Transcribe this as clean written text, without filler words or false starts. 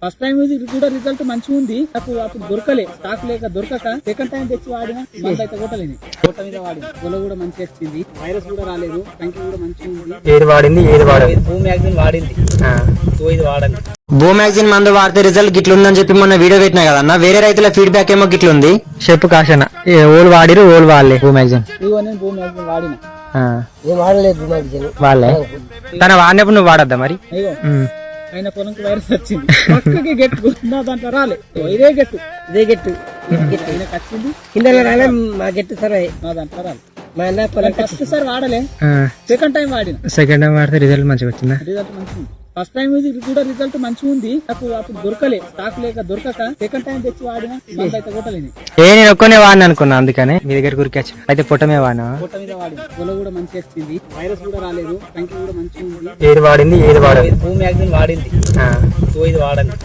First time కూడా result మంచిగా ఉంది. నాకు అప్పుడు దొరకలే, స్టాక్ లేక దొరకక సెకండ్ టైం తెచ్చి వాడిన మందు అయితే కొట్టలేని కోట మీద వాడిన గొల కూడా మంచిగా వచ్చింది, వైరస్ కూడా రాలేదు, సంఖ్య కూడా మంచిగా ఉంది. ఏది వాడింది ఏది వాడదు? భూమి మ్యాగ్జిన్ వాడింది, ఇది వాడండి. భూ మ్యాగజైన్ మందు వాడితే రిజల్ట్ గిట్ల ఉందని చెప్పి మొన్న వీడియో పెట్టినా కదన్నా, వేరే రైతుల ఫీడ్బ్యాక్ ఏమో గిట్లుంది. చెప్పు కాశన, ఓళ్ళు వాడిరు ఓళ్ళు వాళ్ళే భూ మ్యాగజైన్? ఇదిగో నేను భూమి మ్యాగ్జిన్ వాడిన, వాళ్ళే. తన వాడినప్పుడు నువ్వు వాడద్దా మరి? ఆయన పొలంకి వైరస్ వచ్చింది, పక్కకి గెట్టు నా దాంట్లో రాలే, ఇదే గెట్టు ఆయనకు వచ్చింది, కింద రాలే మా గెట్టు సరే నా దాంట్లో రాలే. మా అన్న పొలం ఫస్ట్ సార్ వాడలే, సెకండ్ టైం వాడిన, సెకండ్ టైం వాడితే రిజల్ట్ మంచిగా వచ్చిందా? రిజల్ట్ మంచిగా ఉంది. ఫస్ట్ టైం కూడా రిజల్ట్ మంచిగా ఉంది. నాకు అప్పుడు దొరకలే, స్టాక్ లేక దొరకక సెకండ్ టైం తెచ్చి వాడిన మందు అయితే కొట్టలేని. నేను ఒక్కనే వాడిన అనుకున్నా, అందుకనే మీ దగ్గర గురికి అయితే పొట్టమే వాడినా. కోట మీద వాడింది, గొల కూడా మంచిగా వచ్చింది, వైరస్ కూడా రాలేదు, సంఖ్య కూడా మంచిగా ఉంది. ఏది వాడింది ఏది వాడదు? భూమి మ్యాగ్జిన్ వాడింది, ఇది వాడండి.